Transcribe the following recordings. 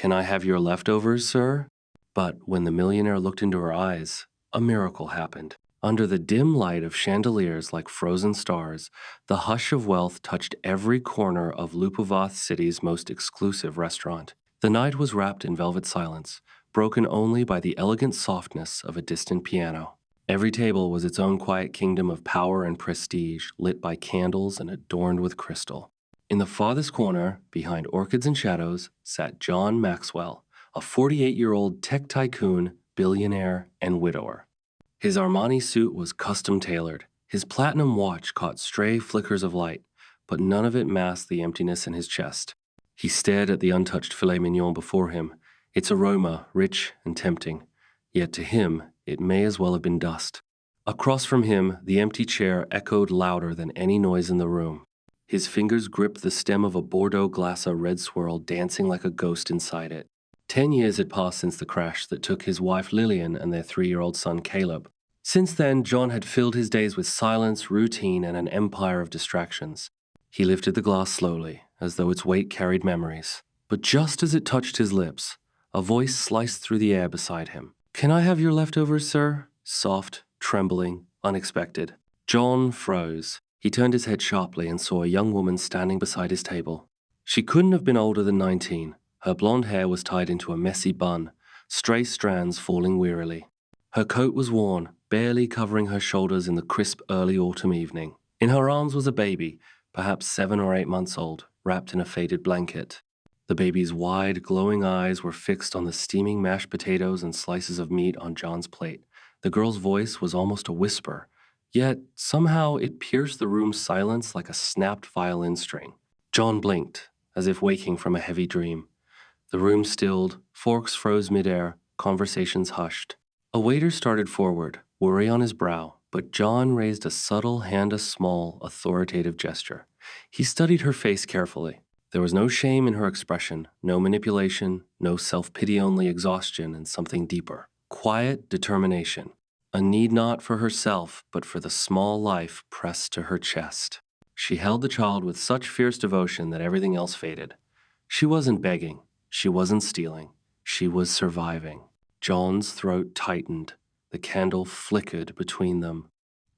"Can I have your leftovers, sir?" But when the millionaire looked into her eyes, a miracle happened. Under the dim light of chandeliers like frozen stars, the hush of wealth touched every corner of Lupovath City's most exclusive restaurant. The night was wrapped in velvet silence, broken only by the elegant softness of a distant piano. Every table was its own quiet kingdom of power and prestige, lit by candles and adorned with crystal. In the farthest corner, behind orchids and shadows, sat John Maxwell, a 48-year-old tech tycoon, billionaire, and widower. His Armani suit was custom-tailored. His platinum watch caught stray flickers of light, but none of it masked the emptiness in his chest. He stared at the untouched filet mignon before him, its aroma rich and tempting. Yet to him, it may as well have been dust. Across from him, the empty chair echoed louder than any noise in the room. His fingers gripped the stem of a Bordeaux Glassa red swirl, dancing like a ghost inside it. 10 years had passed since the crash that took his wife Lillian and their 3-year-old son Caleb. Since then, John had filled his days with silence, routine, and an empire of distractions. He lifted the glass slowly, as though its weight carried memories. But just as it touched his lips, a voice sliced through the air beside him. "Can I have your leftovers, sir?" Soft, trembling, unexpected. John froze. He turned his head sharply and saw a young woman standing beside his table. She couldn't have been older than 19. Her blonde hair was tied into a messy bun, stray strands falling wearily. Her coat was worn, barely covering her shoulders in the crisp early autumn evening. In her arms was a baby, perhaps 7 or 8 months old, wrapped in a faded blanket. The baby's wide, glowing eyes were fixed on the steaming mashed potatoes and slices of meat on John's plate. The girl's voice was almost a whisper, yet somehow it pierced the room's silence like a snapped violin string. John blinked, as if waking from a heavy dream. The room stilled, forks froze midair, conversations hushed. A waiter started forward, worry on his brow, but John raised a subtle hand, a small, authoritative gesture. He studied her face carefully. There was no shame in her expression, no manipulation, no self-pity, only exhaustion and something deeper. Quiet determination. A need not for herself, but for the small life pressed to her chest. She held the child with such fierce devotion that everything else faded. She wasn't begging. She wasn't stealing. She was surviving. John's throat tightened. The candle flickered between them.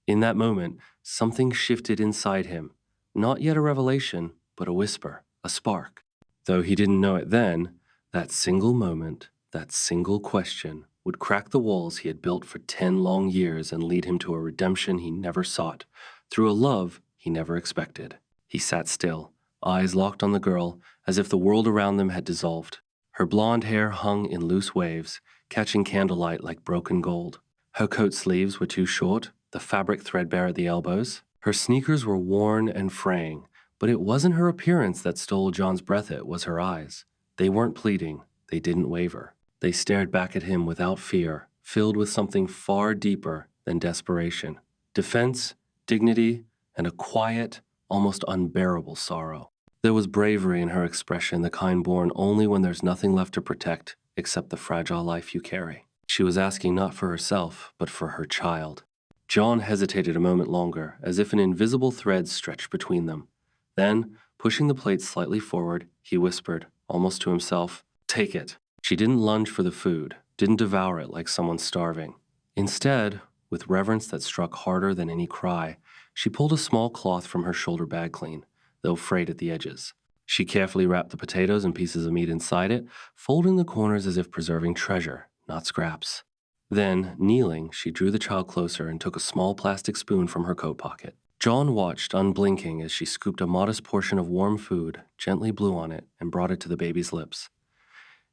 In that moment, something shifted inside him. Not yet a revelation, but a whisper, a spark. Though he didn't know it then, that single moment, that single question, would crack the walls he had built for 10 long years and lead him to a redemption he never sought, through a love he never expected. He sat still, eyes locked on the girl, as if the world around them had dissolved. Her blonde hair hung in loose waves, catching candlelight like broken gold. Her coat sleeves were too short, the fabric threadbare at the elbows. Her sneakers were worn and fraying, but it wasn't her appearance that stole John's breath, it was her eyes. They weren't pleading, they didn't waver. They stared back at him without fear, filled with something far deeper than desperation. Defense, dignity, and a quiet, almost unbearable sorrow. There was bravery in her expression, the kind born only when there's nothing left to protect except the fragile life you carry. She was asking not for herself, but for her child. John hesitated a moment longer, as if an invisible thread stretched between them. Then, pushing the plate slightly forward, he whispered, almost to himself, "Take it." She didn't lunge for the food, didn't devour it like someone starving. Instead, with reverence that struck harder than any cry, she pulled a small cloth from her shoulder bag clean, though frayed at the edges. She carefully wrapped the potatoes and pieces of meat inside it, folding the corners as if preserving treasure, not scraps. Then, kneeling, she drew the child closer and took a small plastic spoon from her coat pocket. John watched, unblinking, as she scooped a modest portion of warm food, gently blew on it, and brought it to the baby's lips.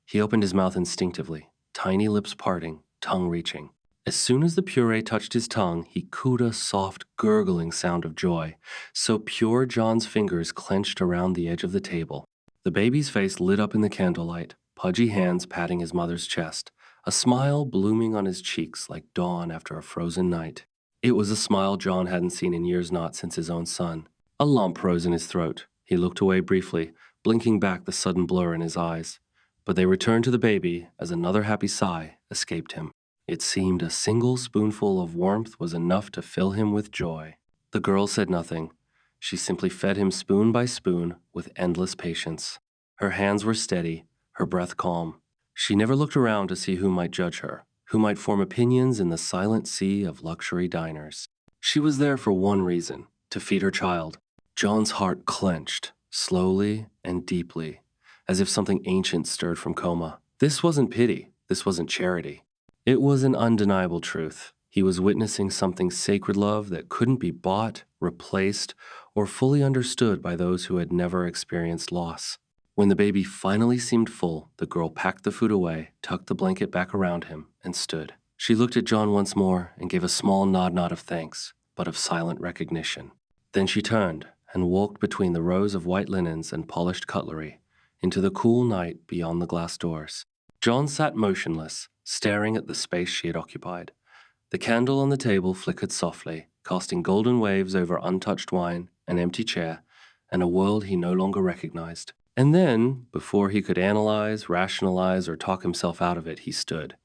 He opened his mouth instinctively, tiny lips parting, tongue reaching. As soon as the puree touched his tongue, he cooed a soft, gurgling sound of joy, so pure John's fingers clenched around the edge of the table. The baby's face lit up in the candlelight, pudgy hands patting his mother's chest, a smile blooming on his cheeks like dawn after a frozen night. It was a smile John hadn't seen in years, not since his own son. A lump rose in his throat. He looked away briefly, blinking back the sudden blur in his eyes. But they returned to the baby as another happy sigh escaped him. It seemed a single spoonful of warmth was enough to fill him with joy. The girl said nothing. She simply fed him spoon by spoon with endless patience. Her hands were steady, her breath calm. She never looked around to see who might judge her, who might form opinions in the silent sea of luxury diners. She was there for one reason, to feed her child. John's heart clenched, slowly and deeply, as if something ancient stirred from coma. This wasn't pity, this wasn't charity. It was an undeniable truth. He was witnessing something sacred love that couldn't be bought, replaced, or fully understood by those who had never experienced loss. When the baby finally seemed full, the girl packed the food away, tucked the blanket back around him, and stood. She looked at John once more and gave a small nod of thanks, but of silent recognition. Then she turned and walked between the rows of white linens and polished cutlery into the cool night beyond the glass doors. John sat motionless, staring at the space she had occupied. The candle on the table flickered softly, casting golden waves over untouched wine, an empty chair, and a world he no longer recognized. And then, before he could analyze, rationalize, or talk himself out of it, he stood.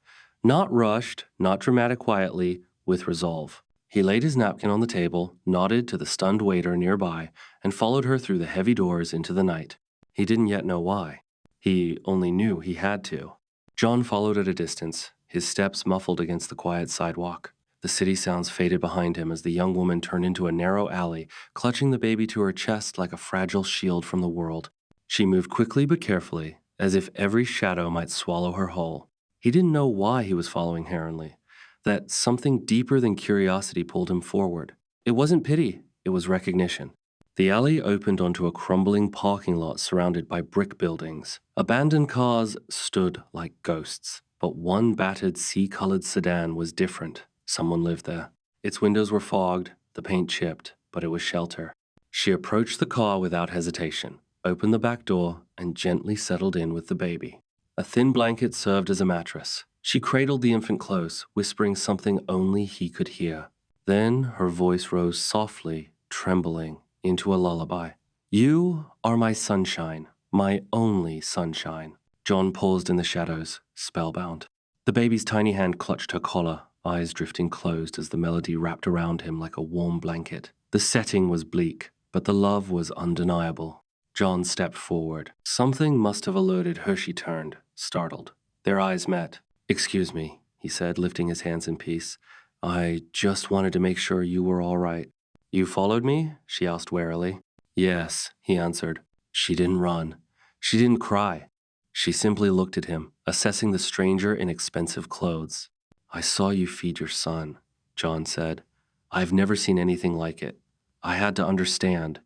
Not rushed, not dramatic quietly, with resolve. He laid his napkin on the table, nodded to the stunned waiter nearby, and followed her through the heavy doors into the night. He didn't yet know why. He only knew he had to. John followed at a distance, his steps muffled against the quiet sidewalk. The city sounds faded behind him as the young woman turned into a narrow alley, clutching the baby to her chest like a fragile shield from the world. She moved quickly but carefully, as if every shadow might swallow her whole. He didn't know why he was following Heronly. That something deeper than curiosity pulled him forward. It wasn't pity, it was recognition. The alley opened onto a crumbling parking lot surrounded by brick buildings. Abandoned cars stood like ghosts, but one battered sea-colored sedan was different. Someone lived there. Its windows were fogged, the paint chipped, but it was shelter. She approached the car without hesitation, opened the back door, and gently settled in with the baby. A thin blanket served as a mattress. She cradled the infant close, whispering something only he could hear. Then her voice rose softly, trembling, into a lullaby. You are my sunshine, my only sunshine. John paused in the shadows, spellbound. The baby's tiny hand clutched her collar, eyes drifting closed as the melody wrapped around him like a warm blanket. The setting was bleak, but the love was undeniable. John stepped forward. Something must have alerted her. She turned, startled. Their eyes met. "Excuse me," he said, lifting his hands in peace. "I just wanted to make sure you were all right." "You followed me?" she asked warily. "Yes," he answered. She didn't run. She didn't cry. She simply looked at him, assessing the stranger in expensive clothes. "I saw you feed your son," John said. "I've never seen anything like it. I had to understand."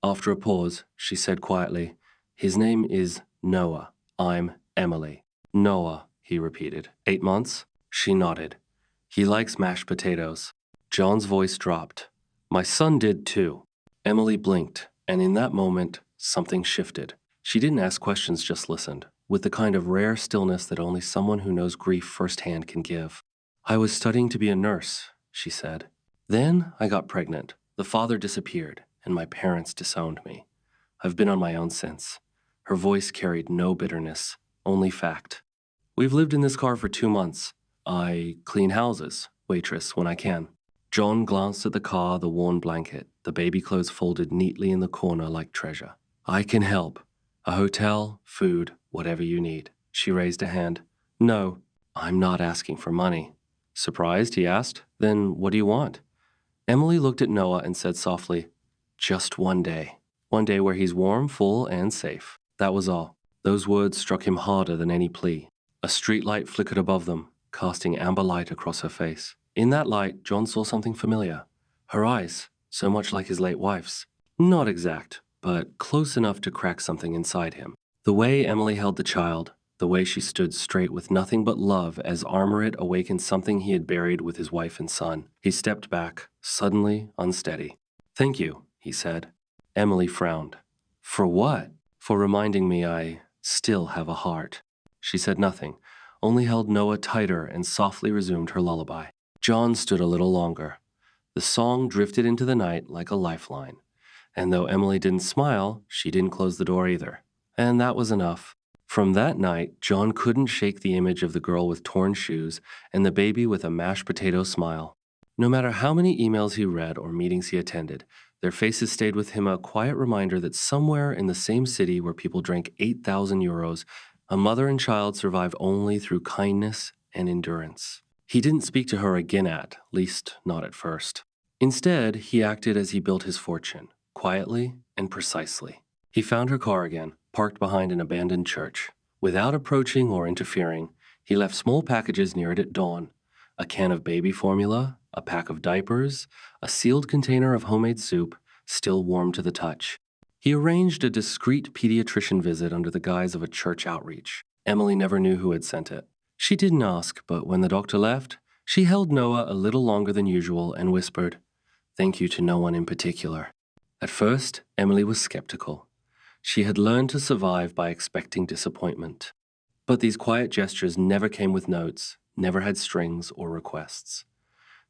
After a pause, she said quietly, "His name is Noah. I'm Emily." "Noah," he repeated. 8 months? She nodded. "He likes mashed potatoes." John's voice dropped. "My son did too." Emily blinked, and in that moment, something shifted. She didn't ask questions, just listened, with the kind of rare stillness that only someone who knows grief firsthand can give. "I was studying to be a nurse," she said. "Then I got pregnant. The father disappeared, and my parents disowned me. I've been on my own since." Her voice carried no bitterness, only fact. "We've lived in this car for 2 months. I clean houses, waitress when I can." John glanced at the car, the worn blanket, the baby clothes folded neatly in the corner like treasure. "I can help. A hotel, food, whatever you need." She raised a hand. "No, I'm not asking for money." Surprised, he asked, "Then what do you want?" Emily looked at Noah and said softly, "Just one day. One day where he's warm, full, and safe." That was all. Those words struck him harder than any plea. A streetlight flickered above them, casting amber light across her face. In that light, John saw something familiar. Her eyes, so much like his late wife's. Not exact, but close enough to crack something inside him. The way Emily held the child, the way she stood straight with nothing but love as armor it awakened something he had buried with his wife and son. He stepped back, suddenly unsteady. "Thank you," he said. Emily frowned. "For what?" "For reminding me I still have a heart." She said nothing, only held Noah tighter and softly resumed her lullaby. John stood a little longer. The song drifted into the night like a lifeline. And though Emily didn't smile, she didn't close the door either. And that was enough. From that night, John couldn't shake the image of the girl with torn shoes and the baby with a mashed potato smile. No matter how many emails he read or meetings he attended, their faces stayed with him, a quiet reminder that somewhere in the same city where people drank €8,000, A mother and child survive only through kindness and endurance. He didn't speak to her again least not at first. Instead, he acted as he built his fortune, quietly and precisely. He found her car again, parked behind an abandoned church. Without approaching or interfering, he left small packages near it at dawn: a can of baby formula, a pack of diapers, a sealed container of homemade soup, still warm to the touch. He arranged a discreet pediatrician visit under the guise of a church outreach. Emily never knew who had sent it. She didn't ask, but when the doctor left, she held Noah a little longer than usual and whispered, "Thank you to no one in particular." At first, Emily was skeptical. She had learned to survive by expecting disappointment. But these quiet gestures never came with notes, never had strings or requests.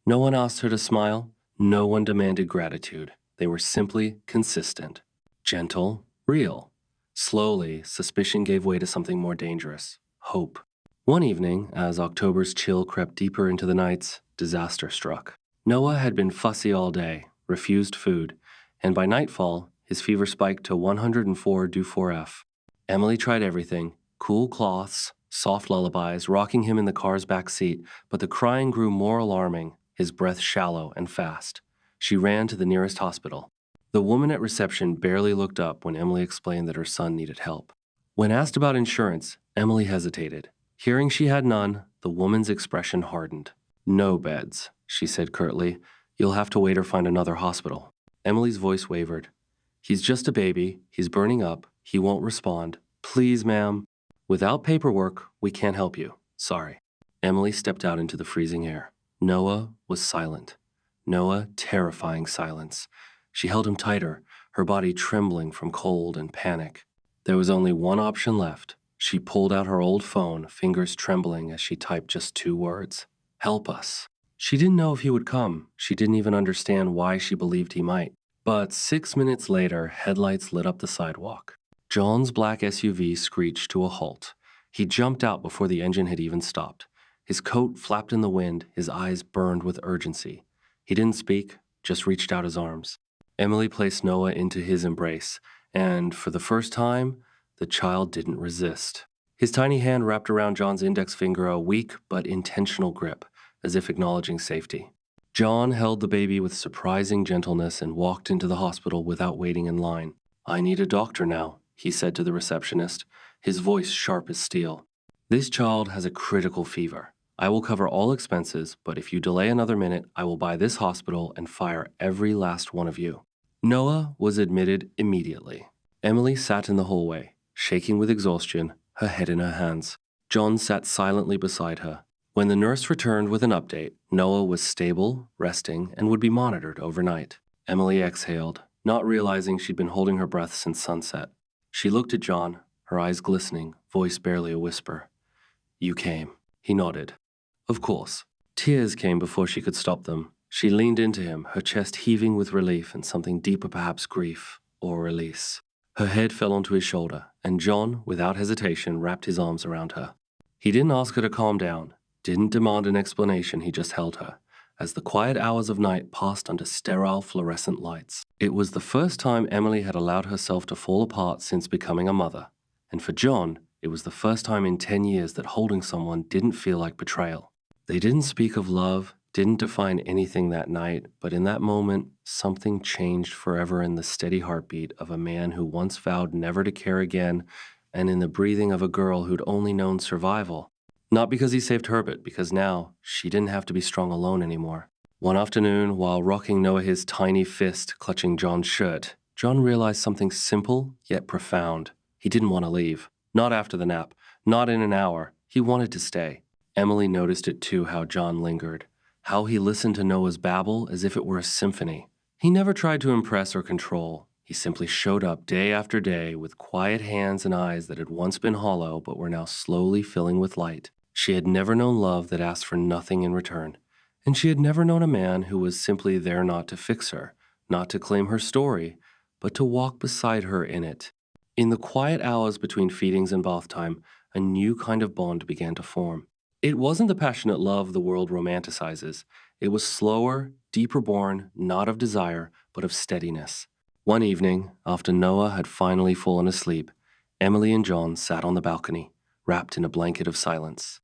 No one asked her to smile, no one demanded gratitude. They were simply consistent, gentle, real. Slowly, suspicion gave way to something more dangerous: hope. One evening, as October's chill crept deeper into the nights, disaster struck. Noah had been fussy all day, refused food, and by nightfall, his fever spiked to 104 due 4F. Emily tried everything: cool cloths, soft lullabies, rocking him in the car's back seat, but the crying grew more alarming, his breath shallow and fast. She ran to the nearest hospital. The woman at reception barely looked up when Emily explained that her son needed help. When asked about insurance, Emily hesitated. Hearing she had none, the woman's expression hardened. "No beds," she said curtly. "You'll have to wait or find another hospital." Emily's voice wavered. "He's just a baby. He's burning up. He won't respond. Please, ma'am." "Without paperwork, we can't help you. Sorry." Emily stepped out into the freezing air. Noah was silent. Noah, terrifying silence. She held him tighter, her body trembling from cold and panic. There was only one option left. She pulled out her old phone, fingers trembling as she typed just 2 words: "Help us." She didn't know if he would come. She didn't even understand why she believed he might. But 6 minutes later, headlights lit up the sidewalk. John's black SUV screeched to a halt. He jumped out before the engine had even stopped. His coat flapped in the wind, his eyes burned with urgency. He didn't speak, just reached out his arms. Emily placed Noah into his embrace, and for the first time, the child didn't resist. His tiny hand wrapped around John's index finger, a weak but intentional grip, as if acknowledging safety. John held the baby with surprising gentleness and walked into the hospital without waiting in line. "I need a doctor now," he said to the receptionist, his voice sharp as steel. "This child has a critical fever. I will cover all expenses, but if you delay another minute, I will buy this hospital and fire every last one of you." Noah was admitted immediately. Emily sat in the hallway, shaking with exhaustion, her head in her hands. John sat silently beside her. When the nurse returned with an update, Noah was stable, resting, and would be monitored overnight. Emily exhaled, not realizing she'd been holding her breath since sunset. She looked at John, her eyes glistening, voice barely a whisper. "You came." He nodded. Of course. Tears came before she could stop them. She leaned into him, her chest heaving with relief and something deeper, perhaps grief or release. Her head fell onto his shoulder, and John, without hesitation, wrapped his arms around her. He didn't ask her to calm down, didn't demand an explanation, he just held her, as the quiet hours of night passed under sterile fluorescent lights. It was the first time Emily had allowed herself to fall apart since becoming a mother, and for John, it was the first time in 10 years that holding someone didn't feel like betrayal. They didn't speak of love, didn't define anything that night, but in that moment, something changed forever in the steady heartbeat of a man who once vowed never to care again, and in the breathing of a girl who'd only known survival. Not because he saved her, but because now she didn't have to be strong alone anymore. One afternoon, while rocking Noah, his tiny fist clutching John's shirt, John realized something simple yet profound. He didn't want to leave. Not after the nap. Not in an hour. He wanted to stay. Emily noticed it too, how John lingered. How he listened to Noah's babble as if it were a symphony. He never tried to impress or control. He simply showed up day after day with quiet hands and eyes that had once been hollow but were now slowly filling with light. She had never known love that asked for nothing in return. And she had never known a man who was simply there not to fix her, not to claim her story, but to walk beside her in it. In the quiet hours between feedings and bath time, a new kind of bond began to form. It wasn't the passionate love the world romanticizes. It was slower, deeper born, not of desire, but of steadiness. One evening, after Noah had finally fallen asleep, Emily and John sat on the balcony, wrapped in a blanket of silence.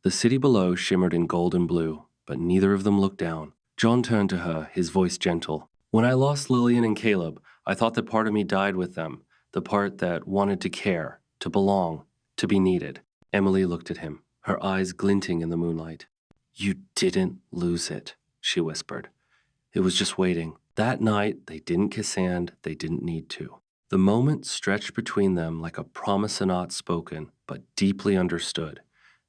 The city below shimmered in gold and blue, but neither of them looked down. John turned to her, his voice gentle. When I lost Lillian and Caleb, I thought that part of me died with them, the part that wanted to care, to belong, to be needed. Emily looked at him, her eyes glinting in the moonlight. You didn't lose it, she whispered. It was just waiting. That night, they didn't kiss and they didn't need to. The moment stretched between them like a promise not spoken, but deeply understood.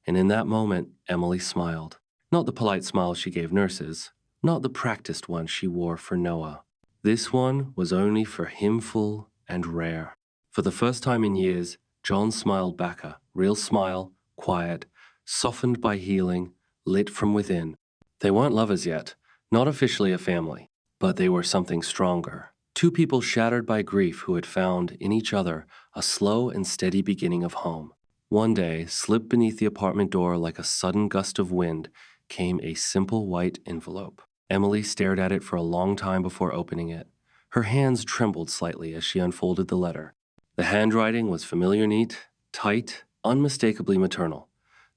And in that moment, Emily smiled. Not the polite smile she gave nurses, not the practiced one she wore for Noah. This one was only for himful and rare. For the first time in years, John smiled back a real smile, quiet, softened by healing, lit from within. They weren't lovers yet, not officially a family, but they were something stronger. Two people shattered by grief who had found in each other a slow and steady beginning of home. One day, slipped beneath the apartment door like a sudden gust of wind, came a simple white envelope. Emily stared at it for a long time before opening it. Her hands trembled slightly as she unfolded the letter. The handwriting was familiar neat, tight, unmistakably maternal.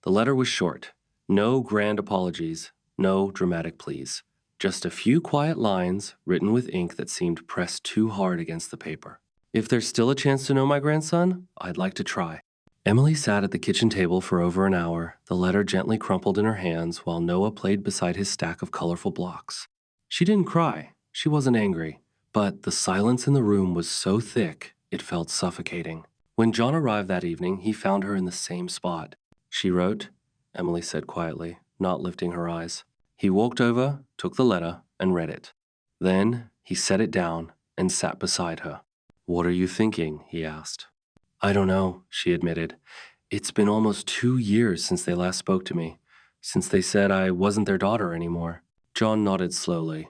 The letter was short. No grand apologies, no dramatic pleas. Just a few quiet lines written with ink that seemed pressed too hard against the paper. If there's still a chance to know my grandson, I'd like to try. Emily sat at the kitchen table for over an hour, the letter gently crumpled in her hands while Noah played beside his stack of colorful blocks. She didn't cry. She wasn't angry. But the silence in the room was so thick, it felt suffocating. When John arrived that evening, he found her in the same spot. She wrote, Emily said quietly, not lifting her eyes. He walked over, took the letter, and read it. Then he set it down and sat beside her. What are you thinking? He asked. I don't know, she admitted. It's been almost 2 years since they last spoke to me, since they said I wasn't their daughter anymore. John nodded slowly.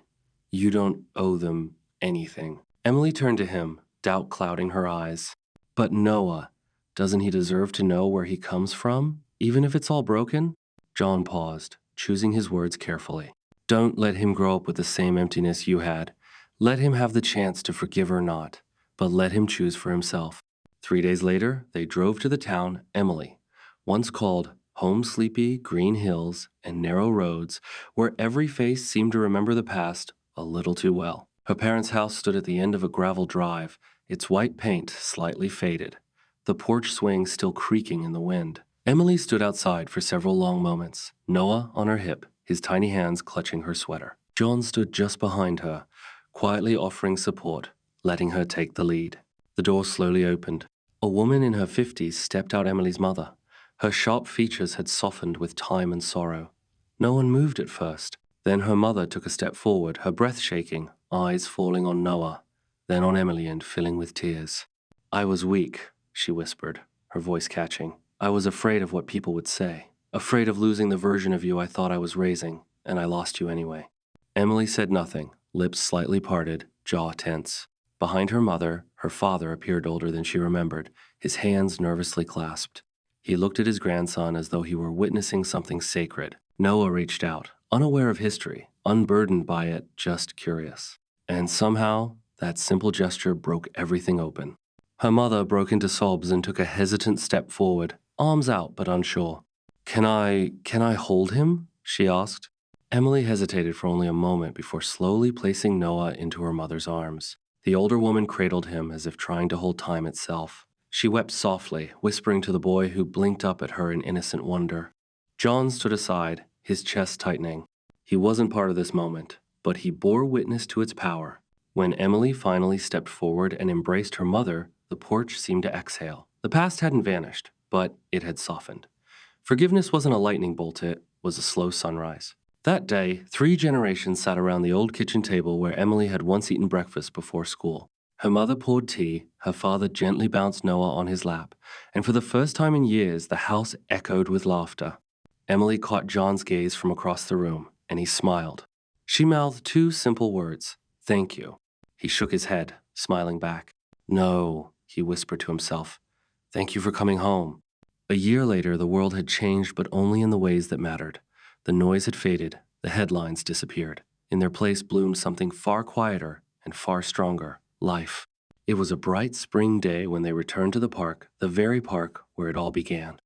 You don't owe them anything. Emily turned to him, doubt clouding her eyes. But Noah, doesn't he deserve to know where he comes from, even if it's all broken? John paused, choosing his words carefully. Don't let him grow up with the same emptiness you had. Let him have the chance to forgive or not, but let him choose for himself. 3 days later, they drove to the town Emily, once called Home Sleepy, Green Hills, and Narrow Roads, where every face seemed to remember the past a little too well. Her parents' house stood at the end of a gravel drive, its white paint slightly faded, the porch swing still creaking in the wind. Emily stood outside for several long moments, Noah on her hip, his tiny hands clutching her sweater. John stood just behind her, quietly offering support, letting her take the lead. The door slowly opened. A woman in her 50s stepped out Emily's mother. Her sharp features had softened with time and sorrow. No one moved at first. Then her mother took a step forward, her breath shaking, eyes falling on Noah, then on Emily and filling with tears. I was weak, she whispered, her voice catching. I was afraid of what people would say, afraid of losing the version of you I thought I was raising, and I lost you anyway. Emily said nothing, lips slightly parted, jaw tense. Behind her mother, her father appeared older than she remembered, his hands nervously clasped. He looked at his grandson as though he were witnessing something sacred. Noah reached out, unaware of history, unburdened by it, just curious. And somehow, that simple gesture broke everything open. Her mother broke into sobs and took a hesitant step forward, arms out but unsure. Can I hold him? She asked. Emily hesitated for only a moment before slowly placing Noah into her mother's arms. The older woman cradled him as if trying to hold time itself. She wept softly, whispering to the boy who blinked up at her in innocent wonder. John stood aside, his chest tightening. He wasn't part of this moment, but he bore witness to its power. When Emily finally stepped forward and embraced her mother, the porch seemed to exhale. The past hadn't vanished, but it had softened. Forgiveness wasn't a lightning bolt, it was a slow sunrise. That day, 3 generations sat around the old kitchen table where Emily had once eaten breakfast before school. Her mother poured tea, her father gently bounced Noah on his lap, and for the first time in years, the house echoed with laughter. Emily caught John's gaze from across the room, and he smiled. She mouthed 2 simple words, thank you. He shook his head, smiling back. No, he whispered to himself. Thank you for coming home. A year later, the world had changed, but only in the ways that mattered. The noise had faded, the headlines disappeared. In their place bloomed something far quieter and far stronger, life. It was a bright spring day when they returned to the park, the very park where it all began.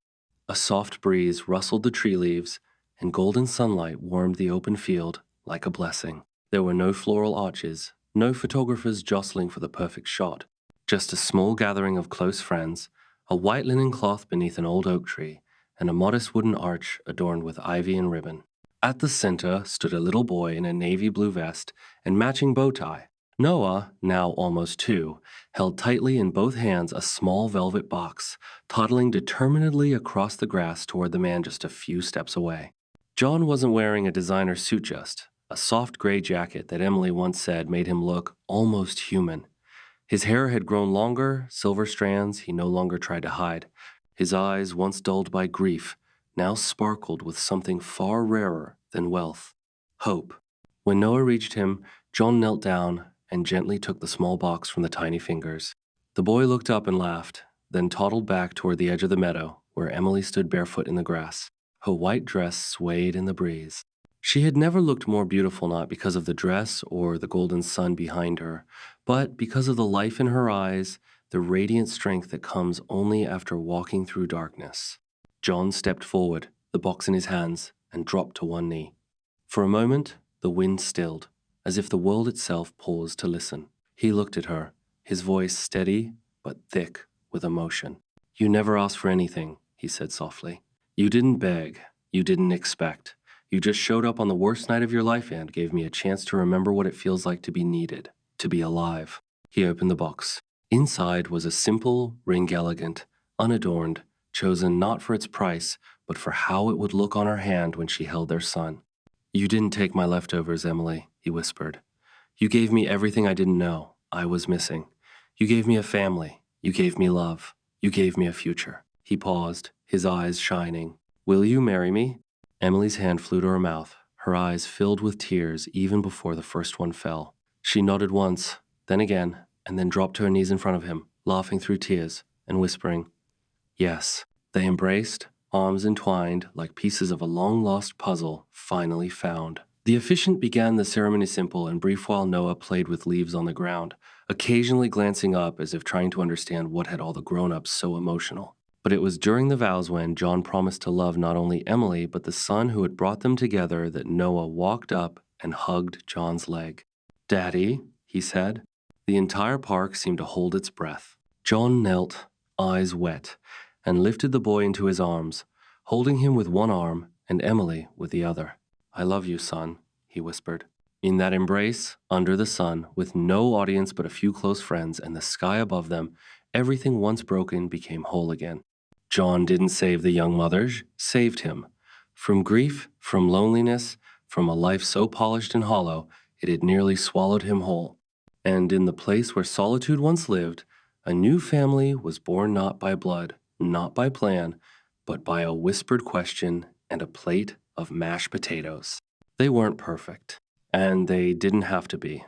A soft breeze rustled the tree leaves, and golden sunlight warmed the open field like a blessing. There were no floral arches, no photographers jostling for the perfect shot, just a small gathering of close friends, a white linen cloth beneath an old oak tree, and a modest wooden arch adorned with ivy and ribbon. At the center stood a little boy in a navy blue vest and matching bow tie. Noah, now almost 2, held tightly in both hands a small velvet box, toddling determinedly across the grass toward the man just a few steps away. John wasn't wearing a designer suit just, a soft gray jacket that Emily once said made him look almost human. His hair had grown longer, silver strands he no longer tried to hide. His eyes, once dulled by grief, now sparkled with something far rarer than wealth: hope. When Noah reached him, John knelt down and gently took the small box from the tiny fingers. The boy looked up and laughed, then toddled back toward the edge of the meadow, where Emily stood barefoot in the grass. Her white dress swayed in the breeze. She had never looked more beautiful, not because of the dress or the golden sun behind her, but because of the life in her eyes, the radiant strength that comes only after walking through darkness. John stepped forward, the box in his hands, and dropped to one knee. For a moment, the wind stilled, as if the world itself paused to listen. He looked at her, his voice steady but thick with emotion. "You never asked for anything," he said softly. "You didn't beg. You didn't expect. You just showed up on the worst night of your life and gave me a chance to remember what it feels like to be needed, to be alive." He opened the box. Inside was a simple ring, elegant, unadorned, chosen not for its price, but for how it would look on her hand when she held their son. "You didn't take my leftovers, Emily," he whispered. "You gave me everything I didn't know I was missing. You gave me a family. You gave me love. You gave me a future." He paused, his eyes shining. "Will you marry me?" Emily's hand flew to her mouth, her eyes filled with tears even before the first one fell. She nodded once, then again, and then dropped to her knees in front of him, laughing through tears and whispering, "Yes." They embraced, arms entwined like pieces of a long-lost puzzle finally found. The officiant began the ceremony simple and brief while Noah played with leaves on the ground, occasionally glancing up as if trying to understand what had all the grown-ups so emotional. But it was during the vows when John promised to love not only Emily but the son who had brought them together that Noah walked up and hugged John's leg. "Daddy," he said. The entire park seemed to hold its breath. John knelt, eyes wet, and lifted the boy into his arms, holding him with one arm and Emily with the other. "I love you, son," he whispered. In that embrace, under the sun, with no audience but a few close friends and the sky above them, everything once broken became whole again. John didn't save the young mothers, saved him. From grief, from loneliness, from a life so polished and hollow, it had nearly swallowed him whole. And in the place where solitude once lived, a new family was born not by blood, not by plan, but by a whispered question and a plate of mashed potatoes. They weren't perfect, and they didn't have to be.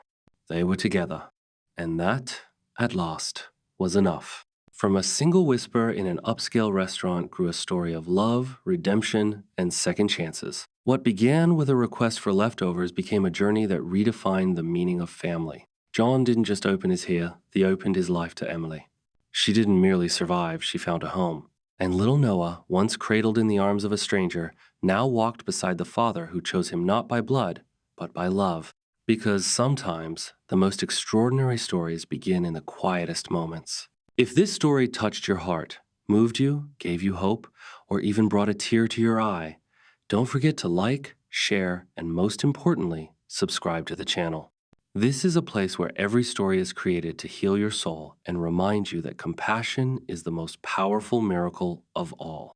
They were together, and that, at last, was enough. From a single whisper in an upscale restaurant grew a story of love, redemption, and second chances. What began with a request for leftovers became a journey that redefined the meaning of family. John didn't just open his ear, he opened his life to Emily. She didn't merely survive, she found a home. And little Noah, once cradled in the arms of a stranger, now walked beside the father who chose him not by blood, but by love. Because sometimes the most extraordinary stories begin in the quietest moments. If this story touched your heart, moved you, gave you hope, or even brought a tear to your eye, don't forget to like, share, and most importantly, subscribe to the channel. This is a place where every story is created to heal your soul and remind you that compassion is the most powerful miracle of all.